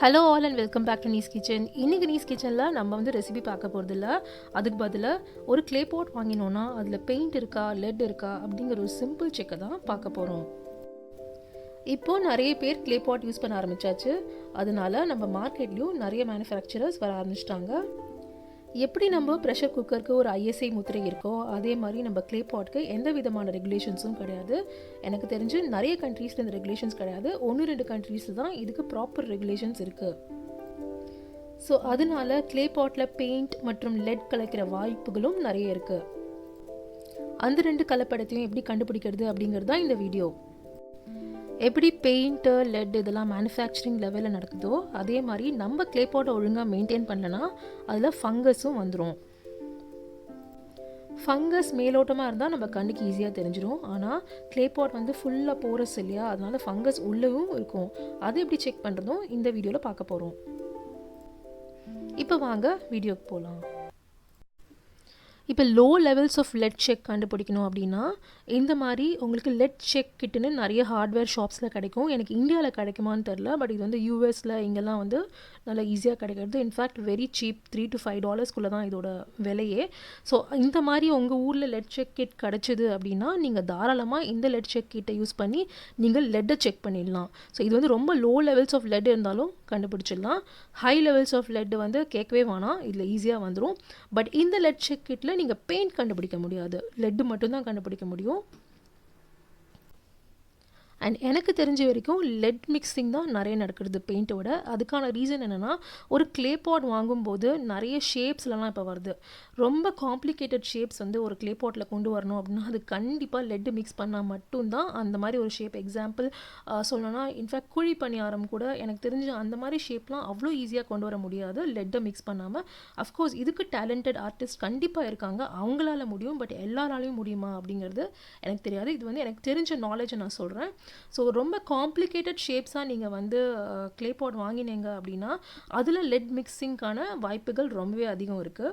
Hello all and welcome back to Nee's kitchen. இன்றைக்கி நீஸ் கிச்சனில் நம்ம வந்து ரெசிபி பார்க்க போகிறதில்ல. அதுக்கு பதிலாக ஒரு க்ளே பாட் வாங்கினோன்னா அதில் பெயிண்ட் இருக்கா லெட் இருக்கா அப்படிங்கிற ஒரு சிம்பிள் செக்கை தான் பார்க்க போகிறோம். இப்போது நிறைய பேர் க்ளே பாட் யூஸ் பண்ண ஆரம்பித்தாச்சு. அதனால நம்ம மார்க்கெட்லேயும் நிறைய மேனுஃபேக்சரர்ஸ் வர ஆரம்பிச்சிட்டாங்க. எப்படி நம்ம ப்ரெஷர் குக்கருக்கு ஒரு ஐஎஸ்ஐ முத்திரை இருக்கோ அதே மாதிரி நம்ம க்ளே பாட்க்கு எந்த விதமான ரெகுலேஷன்ஸும் கிடையாது. எனக்கு தெரிஞ்சு நிறைய கண்ட்ரீஸில் இந்த ரெகுலேஷன்ஸ் கிடையாது. 1-2 கண்ட்ரீஸில் தான் இதுக்கு ப்ராப்பர் ரெகுலேஷன்ஸ் இருக்குது. ஸோ அதனால க்ளே பாட்டில் பெயிண்ட் மற்றும் லெட் கலக்கிற வாய்ப்புகளும் நிறைய இருக்குது. அந்த 2 கலப்படத்தையும் எப்படி கண்டுபிடிக்கிறது அப்படிங்கிறது தான் இந்த வீடியோ. எப்படி பெயிண்ட்டு லெட் இதெல்லாம் மேனுஃபேக்சரிங் லெவலில் நடக்குதோ அதே மாதிரி நம்ம க்ளே பாட்டை ஒழுங்காக மெயின்டைன் பண்ணலன்னா அதில் ஃபங்கஸும் வந்துடும். ஃபங்கஸ் மேலோட்டமாக இருந்தால் நம்ம கண்ணுக்கு ஈஸியாக தெரிஞ்சிடும். ஆனால் க்ளே பாட் வந்து ஃபுல்லாக போரஸ் இல்லையா, அதனால ஃபங்கஸ் உள்ளவும் இருக்கும். அது எப்படி செக் பண்ணுறதும் இந்த வீடியோவில் பார்க்க போகிறோம். இப்போ வாங்க வீடியோக்கு போகலாம். இப்போ low levels of lead check கண்டுபிடிக்கணும் அப்படின்னா இந்த மாதிரி உங்களுக்கு லெட் செக் கிட்டுன்னு நிறைய ஹார்ட்வேர் ஷாப்ஸில் கிடைக்கும். எனக்கு இந்தியாவில் கிடைக்குமான்னு தெரில, பட் இது வந்து யூஎஸில் இங்கெல்லாம் வந்து நல்லா ஈஸியாக கிடைக்கிறது. இன்ஃபேக்ட் வெரி சீப், $3 to $5 தான் இதோட விலையே. ஸோ இந்த மாதிரி உங்கள் ஊரில் லெட் செக் கிட் கிடச்சிது அப்படின்னா நீங்கள் தாராளமாக இந்த லெட் செக் கிட்டை யூஸ் பண்ணி நீங்கள் லெட்டை செக் பண்ணிடலாம். ஸோ இது வந்து ரொம்ப லோ லெவல்ஸ் ஆஃப் லெட் இருந்தாலும் கண்டுபிடிச்சிடலாம். ஹை லெவல்ஸ் ஆஃப் லெட் வந்து கேட்கவே வேணாம், இதில் ஈஸியாக வந்துடும். பட் இந்த லெட் செக் கிட்டில் நீங்கள் பெயிண்ட் கண்டுபிடிக்க முடியாது, லெட் மட்டும்தான் கண்டுபிடிக்க முடியும். அண்ட் எனக்கு தெரிஞ்ச வரைக்கும் லெட் மிக்சிங் தான் நிறைய நடக்கிறது பெயிண்ட்டோட. அதுக்கான ரீசன் என்னென்னா, ஒரு க்ளே பாட் வாங்கும்போது நிறைய ஷேப்ஸ்லாம் இப்போ வருது. ரொம்ப காம்ப்ளிகேட்டட் ஷேப்ஸ் வந்து ஒரு க்ளே பாட்டில் கொண்டு வரணும் அப்படின்னா அது கண்டிப்பாக லெட்டு மிக்ஸ் பண்ணால் மட்டும்தான் அந்த மாதிரி ஒரு ஷேப். எக்ஸாம்பிள் சொல்லணும்னா இன்ஃபேக்ட் குழி பணியாரம் கூட எனக்கு தெரிஞ்ச அந்த மாதிரி ஷேப்லாம் அவ்வளோ ஈஸியாக கொண்டு வர முடியாது லெட்டை மிக்ஸ் பண்ணாமல். அஃப்கோர்ஸ் இதுக்கு டேலண்டட் ஆர்டிஸ்ட் கண்டிப்பாக இருக்காங்க, அவங்களால முடியும். பட் எல்லாராலையும் முடியுமா அப்படிங்கிறது எனக்கு தெரியாது. இது வந்து எனக்கு தெரிஞ்ச நாலேஜை நான் சொல்கிறேன். ஸோ ரொம்ப காம்ப்ளிகேட்டட் ஷேப்ஸாக நீங்கள் வந்து க்ளே பாட் வாங்கினீங்க அப்படின்னா அதில் லெட் மிக்சிங்கான வாய்ப்புகள் ரொம்பவே அதிகம் இருக்குது.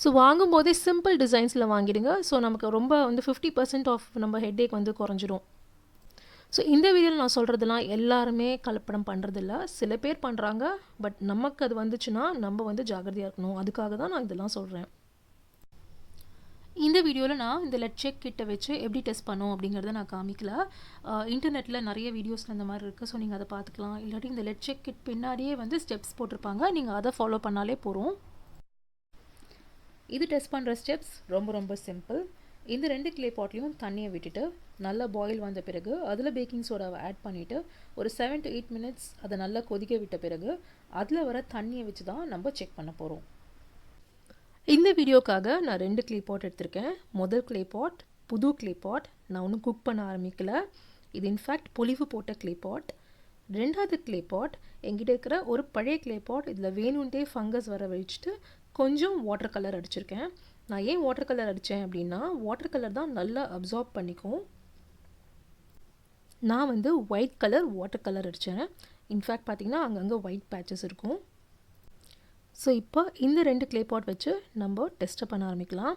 ஸோ வாங்கும்போதே சிம்பிள் டிசைன்ஸில் வாங்கிடுங்க. ஸோ நமக்கு ரொம்ப வந்து 50% ஆஃப் நம்ம ஹெட்டேக் வந்து குறைஞ்சிடும். ஸோ இந்த வீடியோவில் நான் சொல்கிறதுலாம் எல்லாருமே கலப்படம் பண்ணுறதில்ல, சில பேர் பண்ணுறாங்க. பட் நமக்கு அது வந்துச்சுன்னா நம்ம வந்து ஜாக்கிரதையாக இருக்கணும். அதுக்காக தான் நான் இதெல்லாம் சொல்கிறேன். இந்த வீடியோவில் நான் இந்த லெட் செக் கிட்ட வச்சு எப்படி டெஸ்ட் பண்ணோம் அப்படிங்கிறத நான் காமிக்கல. இன்டர்நெட்டில் நிறைய வீடியோஸில் இந்த மாதிரி இருக்குது, ஸோ நீங்கள் அதை பார்த்துக்கலாம். இல்லாட்டி இந்த லெட் செக் கிட் பின்னாடியே வந்து ஸ்டெப்ஸ் போட்டிருப்பாங்க, நீங்கள் அதை ஃபாலோ பண்ணாலே போகிறோம். இது டெஸ்ட் பண்ணுற ஸ்டெப்ஸ் ரொம்ப ரொம்ப சிம்பிள். இந்த 2 க்ளே பாட்லேயும் தண்ணியை விட்டுட்டு நல்லா பாயில் வந்த பிறகு அதில் பேக்கிங் சோடாவை ஆட் பண்ணிவிட்டு ஒரு 7 to 8 minutes அதை நல்லா கொதிக்க விட்ட பிறகு அதில் வர தண்ணியை வச்சு தான் நம்ம செக் பண்ண போகிறோம். இந்த வீடியோக்காக நான் 2 க்ளே பாட் எடுத்திருக்கேன். முதல் க்ளே பாட் புது க்ளே பாட், நான் ஒன்றும் குக் பண்ண ஆரம்பிக்கல. இது இன்ஃபேக்ட் பொலிவு போட்ட க்ளே பாட். 2வது க்ளே பாட் என்கிட்ட இருக்கிற ஒரு பழைய க்ளே பாட். இதில் வேணுன்ட்டே ஃபங்கஸ் வர வச்சுட்டு கொஞ்சம் வாட்டர் கலர் அடிச்சிருக்கேன். நான் ஏன் வாட்டர் கலர் அடித்தேன் அப்படின்னா வாட்டர் கலர் தான் நல்லா அப்சார்ப் பண்ணிக்கும். நான் வந்து ஒயிட் கலர் வாட்டர் கலர் அடித்தேன். இன்ஃபேக்ட் பார்த்திங்கன்னா அங்கங்கே ஒயிட் பேச்சஸ் இருக்கும். ஸோ இப்போ இந்த 2 க்ளே பாட் வச்சு நம்ம டெஸ்ட்டை பண்ண ஆரம்பிக்கலாம்.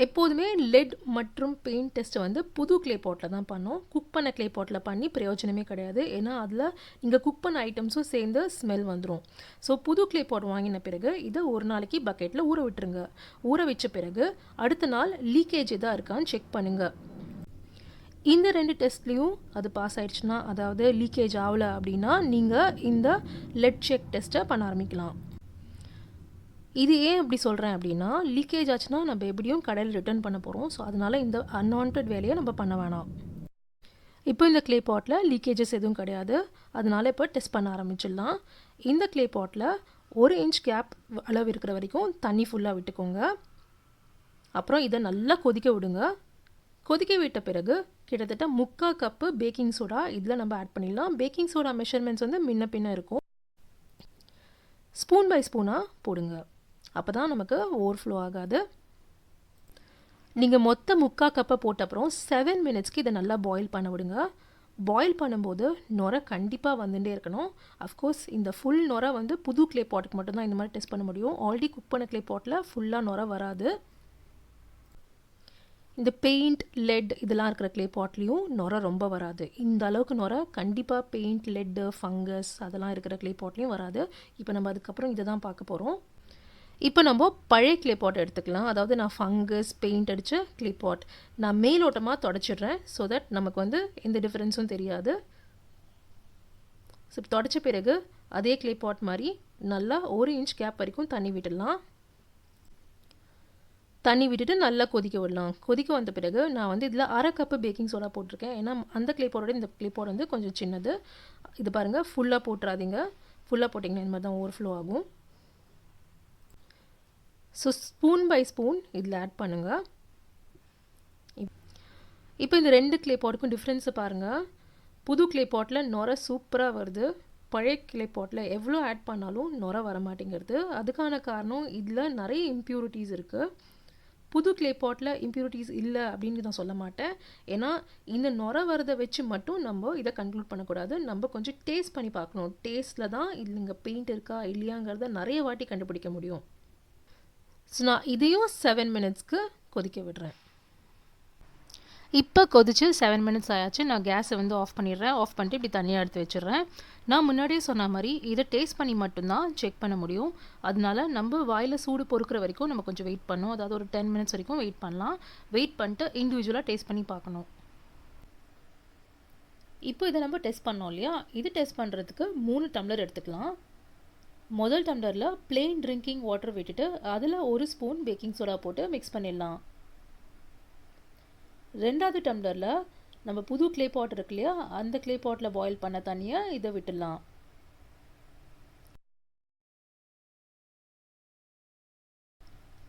எப்போதுமே லெட் மற்றும் பெயிண்ட் டெஸ்ட்டை வந்து புது க்ளே பாட்டில் தான் பண்ணோம். குக் பண்ண க்ளே பாட்டில் பண்ணி பிரயோஜனமே கிடையாது. ஏன்னா அதில் நீங்கள் குக் பண்ண ஐட்டம்ஸும் சேர்ந்து ஸ்மெல் வந்துடும். ஸோ புது க்ளே பாட் வாங்கின பிறகு இதை ஒரு நாளைக்கு பக்கெட்டில் ஊற விட்டுருங்க. ஊற வச்ச பிறகு அடுத்த நாள் லீக்கேஜ் எதாக இருக்கான்னு செக் பண்ணுங்கள். இந்த 2 டெஸ்ட்லேயும் அது பாஸ் ஆகிடுச்சுன்னா, அதாவது லீக்கேஜ் ஆகலை அப்படின்னா நீங்கள் இந்த லெட் செக் டெஸ்ட்டை பண்ண ஆரம்பிக்கலாம். இது ஏன் அப்படி சொல்கிறேன் அப்படின்னா லீக்கேஜ் ஆச்சுன்னா நம்ம எப்படியும் கடையில் ரிட்டர்ன் பண்ண போகிறோம். ஸோ அதனால் இந்த அன்வான்ட் வேலையை நம்ம பண்ண வேணாம். இப்போ இந்த க்ளே பாட்டில் லீக்கேஜஸ் எதுவும் கிடையாது, அதனால் இப்போ டெஸ்ட் பண்ண ஆரம்பிச்சிடலாம். இந்த க்ளே பாட்டில் 1 inch கேப் அளவு இருக்கிற வரைக்கும் தண்ணி ஃபுல்லாக விட்டுக்கோங்க. அப்புறம் இதை நல்லா கொதிக்க விடுங்க. கொதிக்க விட்ட பிறகு கிட்டத்தட்ட 3/4 கப்பு பேக்கிங் சோடா இதில் நம்ம ஆட் பண்ணிடலாம். பேக்கிங் சோடா மெஷர்மெண்ட்ஸ் வந்து முன்ன பின்ன இருக்கும். ஸ்பூன் பை ஸ்பூனாக போடுங்க, அப்போ தான் நமக்கு ஓவர்ஃப்ளோ ஆகாது. நீங்கள் மொத்த 3/4 கப்பை போட்ட அப்புறம் 7 minutesக்கு இதை நல்லா பாயில் பண்ண விடுங்க. பாயில் பண்ணும்போது நுரை கண்டிப்பாக வந்துட்டே இருக்கணும். அஃப்கோர்ஸ் இந்த ஃபுல் நுரை வந்து புது க்ளே பாட்டுக்கு மட்டும்தான் இந்த மாதிரி டெஸ்ட் பண்ண முடியும். ஆல்ரெடி குக் பண்ண க்ளே பாட்டில் ஃபுல்லாக நுரை வராது. இந்த பெயிண்ட், லெட் இதெல்லாம் இருக்கிற க்ளே பாட்லேயும் நுரை ரொம்ப வராது. இந்த அளவுக்கு நுரை கண்டிப்பாக பெயிண்ட், லெட்டு, ஃபங்கஸ் அதெல்லாம் இருக்கிற க்ளே பாட்லேயும் வராது. இப்போ நம்ம அதுக்கப்புறம் இதை தான் பார்க்க போகிறோம். இப்போ நம்ம பழைய க்ளே பாட் எடுத்துக்கலாம். அதாவது நான் ஃபங்கஸ், பெயிண்ட் அடித்த க்ளே பாட் நான் மேலோட்டமாக தொடச்சிடுறேன். ஸோ தட் நமக்கு வந்து எந்த டிஃப்ரென்ஸும் தெரியாது. ஸோ தொடச்ச பிறகு அதே க்ளே பாட் மாதிரி நல்லா 1 இன்ச் கேப் வரைக்கும் தண்ணி விட்டுடலாம். தண்ணி விட்டுட்டு நல்லா கொதிக்க விடலாம். கொதிக்க வந்த பிறகு நான் வந்து இதில் 1/2 கப்பு பேக்கிங் சோடா போட்டிருக்கேன். ஏன்னா அந்த க்ளே பாட்டோட இந்த க்ளே பாட் வந்து கொஞ்சம் சின்னது. இது பாருங்கள், ஃபுல்லாக போட்டுறாதீங்க. ஃபுல்லாக போட்டிங்கன்னா இந்த மாதிரி தான் ஓவர்ஃப்ளோ ஆகும். ஸோ ஸ்பூன் பை ஸ்பூன் இதில் ஆட் பண்ணுங்கள். இப்போ இந்த 2 க்ளே பாட்டுக்கும் டிஃப்ரென்ஸை பாருங்கள். புது க்ளே பாட்டில் நுரை சூப்பராக வருது. பழைய க்ளே பாட்டில் எவ்வளோ ஆட் பண்ணாலும் நுரை வர மாட்டேங்கிறது. அதுக்கான காரணம் இதில் நிறைய இம்ப்யூரிட்டிஸ் இருக்குது. புது க்ளே பாட்டில் இம்ப்யூரிட்டிஸ் இல்லை அப்படின்னு நான் சொல்ல மாட்டேன். ஏன்னா இந்த நுரை வரதை வச்சு மட்டும் நம்ம இதை கன்க்ளூட் பண்ணக்கூடாது. நம்ம கொஞ்சம் டேஸ்ட் பண்ணி பார்க்கணும். டேஸ்ட்டில் தான் இதில் இங்கே பெயிண்ட் இருக்கா இல்லையாங்கிறத நிறைய வாட்டி கண்டுபிடிக்க முடியும். ஸோ நான் இதையும் 7 மினிட்ஸ்க்கு கொதிக்க விடுறேன். இப்போ கொதிச்சு 7 மினிட்ஸ் ஆயாச்சு. நான் கேஸை வந்து ஆஃப் பண்ணிடுறேன். ஆஃப் பண்ணிட்டு இப்படி தனியாக எடுத்து வச்சிடுறேன். நான் முன்னாடியே சொன்ன மாதிரி இதை டேஸ்ட் பண்ணி மட்டும்தான் செக் பண்ண முடியும். அதனால நம்ம வாயில் சூடு பொறுக்கிற வரைக்கும் நம்ம கொஞ்சம் வெயிட் பண்ணணும். அதாவது ஒரு 10 மினிட்ஸ் வரைக்கும் வெயிட் பண்ணலாம். வெயிட் பண்ணிட்டு இண்டிவிஜுவலாக டேஸ்ட் பண்ணி பார்க்கணும். இப்போ இதை நம்ம டெஸ்ட் பண்ணோம் இல்லையா? இது டெஸ்ட் பண்ணுறதுக்கு 3 டம்ளர் எடுத்துக்கலாம். முதல் டம்ளரில் பிளெயின் ட்ரிங்கிங் வாட்டர் விட்டுட்டு அதில் 1 ஸ்பூன் பேக்கிங் சோடா போட்டு மிக்ஸ் பண்ணிடலாம். ரெண்டாவது டம்ளரில் நம்ம புது க்ளே பாட் இருக்கு இல்லையா? அந்த க்ளே பாட்டில் பாயில் பண்ண தண்ணியை இதை விட்டுடலாம்.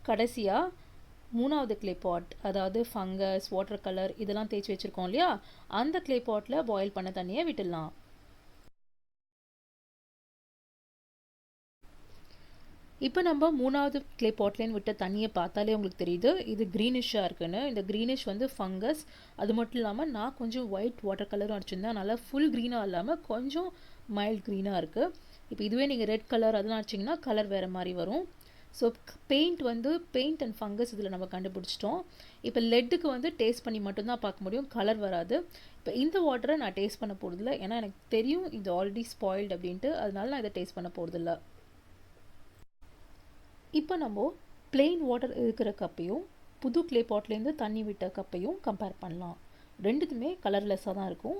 கடைசியாக 3வது க்ளே பாட், அதாவது ஃபங்கஸ், வாட்டர் கலர் இதெல்லாம் தேய்ச்சி வச்சுருக்கோம் இல்லையா? அந்த க்ளே பாட்டில் பாயில் பண்ண தண்ணியை விட்டுடலாம். இப்போ நம்ம 3வது க்ளே பாட்லேன்னு விட்ட தண்ணியை பார்த்தாலே உங்களுக்கு தெரியுது இது க்ரீனிஷாக இருக்குன்னு. இந்த க்ரீனிஷ் வந்து ஃபங்கஸ். அது மட்டும் இல்லாமல் நான் கொஞ்சம் ஒயிட் வாட்டர் கலரும் அடிச்சிருந்தேன். அதனால் ஃபுல் க்ரீனாக இல்லாமல் கொஞ்சம் மைல்ட் க்ரீனாக இருக்குது. இப்போ இதுவே நீங்கள் ரெட் கலர் அதெல்லாம் அடிச்சிங்கன்னா கலர் வேறு மாதிரி வரும். ஸோ பெயிண்ட் அண்ட் ஃபங்கஸ் இதில் நம்ம கண்டுபிடிச்சிட்டோம். இப்போ லெட்டுக்கு வந்து டேஸ்ட் பண்ணி மட்டும்தான் பார்க்க முடியும், கலர் வராது. இப்போ இந்த வாட்டரை நான் டேஸ்ட் பண்ண போகிறதில்ல. ஏன்னா எனக்கு தெரியும் இது ஆல்ரெடி ஸ்பாயில்டு அப்படின்ட்டு. அதனால நான் இதை டேஸ்ட் பண்ண போகிறதில்ல. இப்போ நம்ம பிளெயின் வாட்டர் இருக்கிற கப்பையும் புது க்ளே பாட்லேருந்து தண்ணி விட்ட கப்பையும் கம்பேர் பண்ணலாம். ரெண்டுத்துமே கலர்லெஸ்ஸாக தான் இருக்கும்.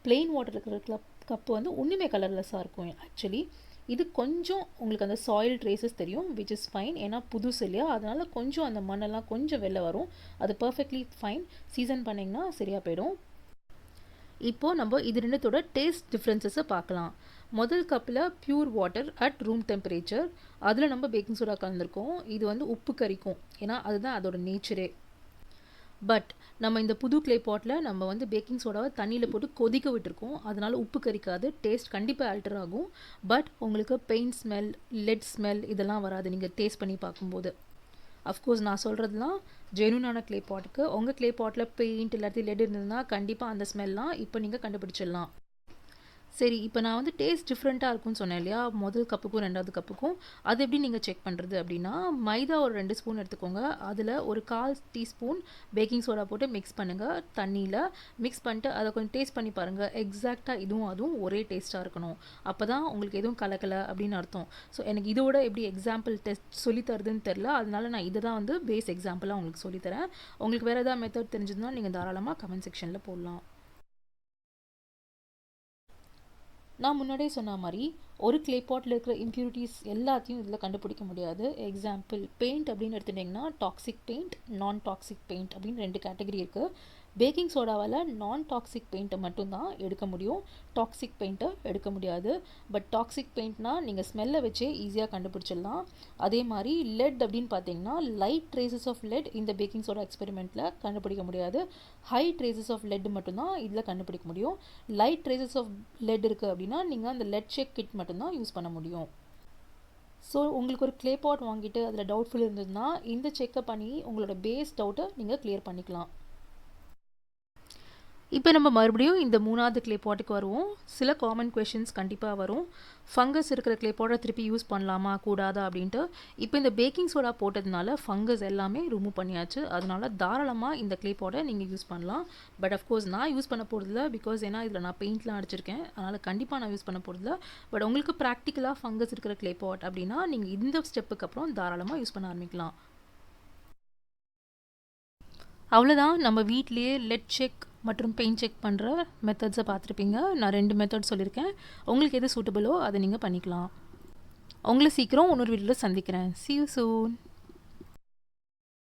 பிளெயின் வாட்டர் இருக்கிற கப்பு வந்து ஒன்றுமே கலர்லெஸ்ஸாக இருக்கும். ஆக்சுவலி இது கொஞ்சம் உங்களுக்கு அந்த சாயில் ட்ரேசஸ் தெரியும், விச் இஸ் ஃபைன். ஏன்னா புதுசு இல்லையா? அதனால் கொஞ்சம் அந்த மண்ணெல்லாம் கொஞ்சம் வெளில வரும். அது பர்ஃபெக்ட்லி ஃபைன். சீசன் பண்ணிங்கன்னா சரியாக போயிடும். இப்போது நம்ம இது ரெண்டுத்தோட டேஸ்ட் டிஃப்ரென்சஸை பார்க்கலாம். முதல் கப்பில் pure water at room temperature, அதில் நம்ம பேக்கிங் சோடா கலந்துருக்கோம். இது வந்து உப்பு கரிக்கும், ஏன்னா அதுதான் அதோட நேச்சரே. பட் நம்ம இந்த புது க்ளே பாட்டில் நம்ம வந்து பேக்கிங் சோடாவை தண்ணியில் போட்டு கொதிக்க விட்டுருக்கோம். அதனால் உப்பு கரிக்காது, டேஸ்ட் கண்டிப்பாக ஆல்டர் ஆகும். பட் உங்களுக்கு பெயிண்ட் ஸ்மெல், லெட் ஸ்மெல் இதெல்லாம் வராது நீங்கள் டேஸ்ட் பண்ணி பார்க்கும்போது. அஃப்கோர்ஸ் நான் சொல்கிறதுலாம் ஜெனுனான க்ளே பாட்டுக்கு. உங்கள் க்ளே பாட்டில் பெயிண்ட் இல்லாட்டி லெட் இருந்ததுன்னா கண்டிப்பாக அந்த ஸ்மெல்லாம் இப்போ நீங்கள் கண்டுபிடிச்சிடலாம். சரி, இப்போ நான் வந்து டேஸ்ட் டிஃப்ரெண்ட்டாக இருக்கும்னு சொன்னேன் இல்லையா? முதல் கப்புக்கும் 2வது கப்புக்கும். அது எப்படி நீங்கள் செக் பண்ணுறது அப்படின்னா, மைதா ஒரு 2 ஸ்பூன் எடுத்துக்கோங்க. அதில் ஒரு 1/4 டீஸ்பூன் பேக்கிங் சோடா போட்டு மிக்ஸ் பண்ணுங்கள் தண்ணியில். மிக்ஸ் பண்ணிட்டு அதை கொஞ்சம் டேஸ்ட் பண்ணி பாருங்கள். எக்ஸாக்டாக இதுவும் அதுவும் ஒரே டேஸ்ட்டாக இருக்கணும். அப்போ தான் உங்களுக்கு எதுவும் கலக்கலை அப்படின்னு அர்த்தம். ஸோ எனக்கு இதோட எப்படி எக்ஸாம்பிள் டெஸ்ட் சொல்லித்தரதுன்னு தெரில. அதனால நான் இதை தான் வந்து பேஸ் எக்ஸாம்பிளாக உங்களுக்கு சொல்லித்தரேன். உங்களுக்கு வேறு ஏதாவது மெத்தட் தெரிஞ்சதுன்னா நீங்கள் தாராளமாக கமெண்ட் செக்ஷனில் போடலாம். நான் முன்னாடியே சொன்ன மாதிரி ஒரு க்ளே பாட்டில் இருக்கிற இம்ப்யூரிட்டிஸ் எல்லாத்தையும் இதில் கண்டுபிடிக்க முடியாது. எக்ஸாம்பிள் பெயிண்ட் அப்படின்னு எடுத்துட்டிங்கன்னா டாக்ஸிக் பெயிண்ட், நான் டாக்ஸிக் பெயிண்ட் அப்படின்னு 2 கேட்டகரி இருக்குது. பேக்கிங் சோடாவால் நான் டாக்ஸிக் பெயிண்ட்டை மட்டும்தான் எடுக்க முடியும், டாக்ஸிக் பெயிண்ட்டை எடுக்க முடியாது. பட் டாக்ஸிக் பெயிண்ட்னால் நீங்கள் ஸ்மெல்லை வச்சே ஈஸியாக கண்டுபிடிச்சிடலாம். அதே மாதிரி லெட் அப்படின்னு பார்த்தீங்கன்னா லைட் ட்ரேசஸ் ஆஃப் லெட் இந்த பேக்கிங் சோடா எக்ஸ்பெரிமெண்ட்டில் கண்டுபிடிக்க முடியாது. ஹை ட்ரேசஸ் ஆஃப் லெட் மட்டும்தான் இதில் கண்டுபிடிக்க முடியும். லைட் ட்ரேசஸ் ஆஃப் லெட் இருக்குது அப்படின்னா நீங்கள் அந்த லெட் செக் கிட் மட்டும்தான் யூஸ் பண்ண முடியும். ஸோ உங்களுக்கு ஒரு க்ளே பாட் வாங்கிட்டு அதில் டவுட்ஃபுல் இருந்ததுன்னா இந்த செக்கை பண்ணி உங்களோட பேஸ் டவுட்டை நீங்கள் கிளியர் பண்ணிக்கலாம். இப்போ நம்ம மறுபடியும் இந்த 3வது க்ளே பாட்டுக்கு வருவோம். சில காமன் கொஷின்ஸ் கண்டிப்பாக வரும். ஃபங்கஸ் இருக்கிற க்ளே பாட்டை திருப்பி யூஸ் பண்ணலாமா கூடாதா அப்படின்ட்டு. இப்போ இந்த பேக்கிங் சோடா போட்டதுனால ஃபங்கஸ் எல்லாமே ரிமூவ் பண்ணியாச்சு. அதனால தாராளமாக இந்த க்ளே பாட்டை நீங்கள் யூஸ் பண்ணலாம். பட் அஃப்கோர்ஸ் நான் யூஸ் பண்ண போகிறதில்ல, பிகாஸ் ஏன்னா இதில் நான் பெயிண்ட்லாம் அடிச்சிருக்கேன். அதனால் கண்டிப்பாக நான் யூஸ் பண்ண போகிறதில்ல. பட் உங்களுக்கு ப்ராக்டிக்கலாக ஃபங்கஸ் இருக்கிற க்ளே பாட் அப்படின்னா நீங்கள் இந்த ஸ்டெப்புக்கு அப்புறம் தாராளமாக யூஸ் பண்ண ஆரம்பிக்கலாம். அவ்வளோதான், நம்ம வீட்லேயே லெட் செக் மற்றும் பெயிண்ட் செக் பண்ணுற மெத்தட்ஸை பார்த்துருப்பீங்க. நான் 2 மெத்தட் சொல்லியிருக்கேன். உங்களுக்கு எது சூட்டபிளோ அதை நீங்கள் பண்ணிக்கலாம். உங்களை சீக்கிரம் இன்னொரு வீடியோவில் சந்திக்கிறேன். See you soon.